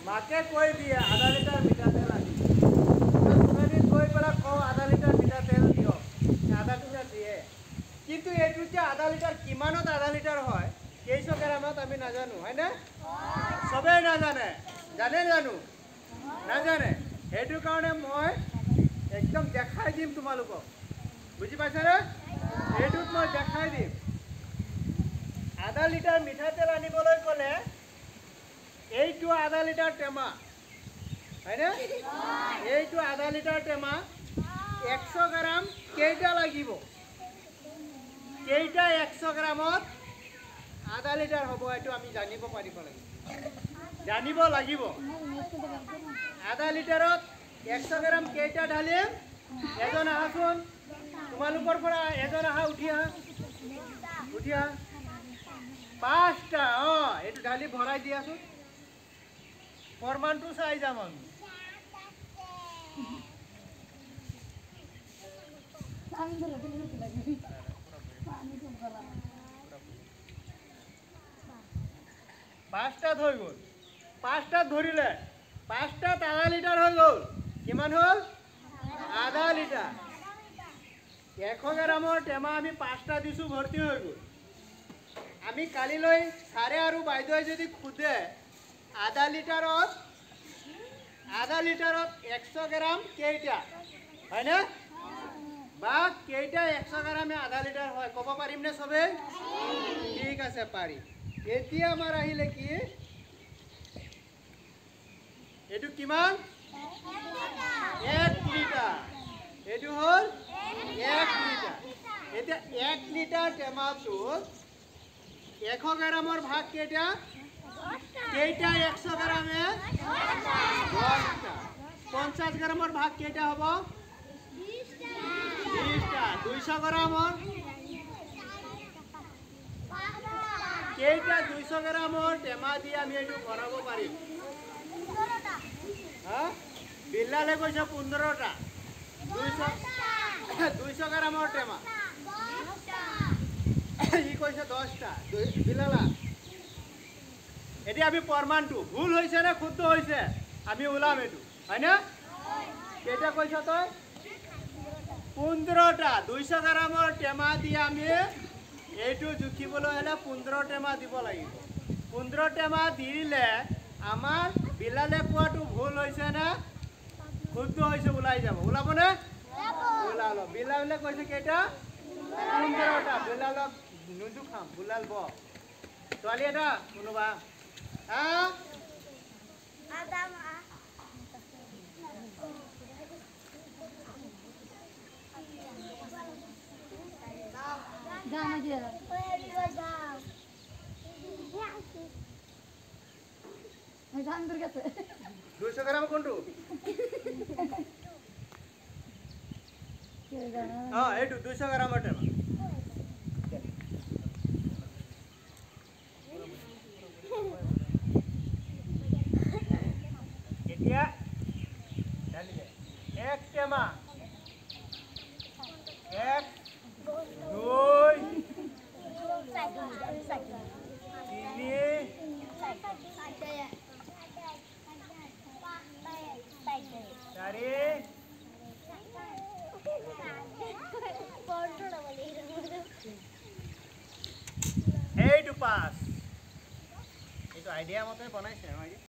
মাকে কৈ দিয়ে আধা লিটাৰ মিঠাতেল আনি কোনোদিন কৈ পেলাই কওঁ আধা লিটাৰ মিঠাতেল দিয়ক আধা লিটাৰ দিয়ে কিন্তু এইটো যে আধা লিটাৰ কিমানত আধা লিটাৰ হয় কেইশ গ্ৰামত আমি নাজানো হয়নে চবেই নাজানে জানে জানো নাজানে সেইটো কাৰণে মই একদম দেখাই দিম তোমালোকক বুজি পাইছানে এইটোত মই দেখাই দিম আধা লিটাৰ মিঠাতেল আনিবলৈ ক'লে এইটো আধা লিটাৰ টেমা হয়নে এইটো আধা লিটাৰ টেমা 100 গ্ৰাম কেইটা লাগিব কেইটা 100 গ্ৰামত আধা লিটাৰ হ'ব এইটো আমি জানিব পাৰিব লাগিব জানিব লাগিব আধা লিটাৰত 100 গ্ৰাম কেইটা ঢালিম এজন আহাচোন তোমালোকৰ পৰা এজন আহা উঠি আহা 5টা এইটো ঢালি ভৰাই দিয়াচোন ফৰমানটো চাই যাম আমি পাঁচটাত হৈ গ'ল পাঁচটাত ধৰিলে পাঁচটাত আধা লিটাৰ হৈ গ'ল কিমান হ'ল আধা লিটাৰ 100 গ্ৰামৰ টেমা আমি 5টা দিছো ভৰ্তি হৈ গ'ল আমি কালিলৈ ছাৰে আৰু বাইদেৱে যদি খুদে আধা লিটাৰত 100 গ্ৰাম কেইটা হয়নে বা কেইটা 100 গ্ৰামে আধা লিটাৰ হয় ক'ব পাৰিমনে সবে ঠিক আছে পাৰি এতিয়া আমাৰ আহিলে কি এইটো কিমান 1 লিটাৰ এইটো হ'ল 1 লিটাৰ এতিয়া 1 লিটাৰ টেমাটো 100 গ্ৰামৰ ভাগ কেইটা কেইটা 100 গ্ৰামে 10টা 50 গ্ৰামৰ ভাগ কেইটা হ'ব 20টা 200 গ্ৰামৰ কেইটা 200 গ্ৰামৰ টেমা দি আমি এইটো বনাব পাৰিম 15টা বিল্লালে কৈছে 15টা 200 গ্ৰামৰ টেমা ই কৈছে 10টা বিল্লালা এতিয়া আমি প্ৰমাণটো ভুল হৈছে না শুদ্ধ হৈছে আমি ওলাম এইটো হয়নে কেইটা কৈছ তই 15টা 200 গ্ৰামৰ টেমা দি আমি এইটো জুখিবলৈ হলে 15 টেমা দিব লাগিব 15 টেমা দিলে আমাৰ বিলালে কোৱাটো ভুল হৈছে না শুদ্ধ হৈছে ওলাই যাব ওলাব না ওলালো বিলালে কৈছে কেইটা 15টা বিলালক নুজু খাম বুলাল ব ছোৱালী এটা কোনোবা আদাম Jangan aja. 200 গ্ৰাম কোনটো এইটো 200 গ্ৰামৰ টেমা এতিয়া ঢালিলে 1 টেমা 1 2 এইটো 5 এইটো আইডিয়া মতে বনাইছে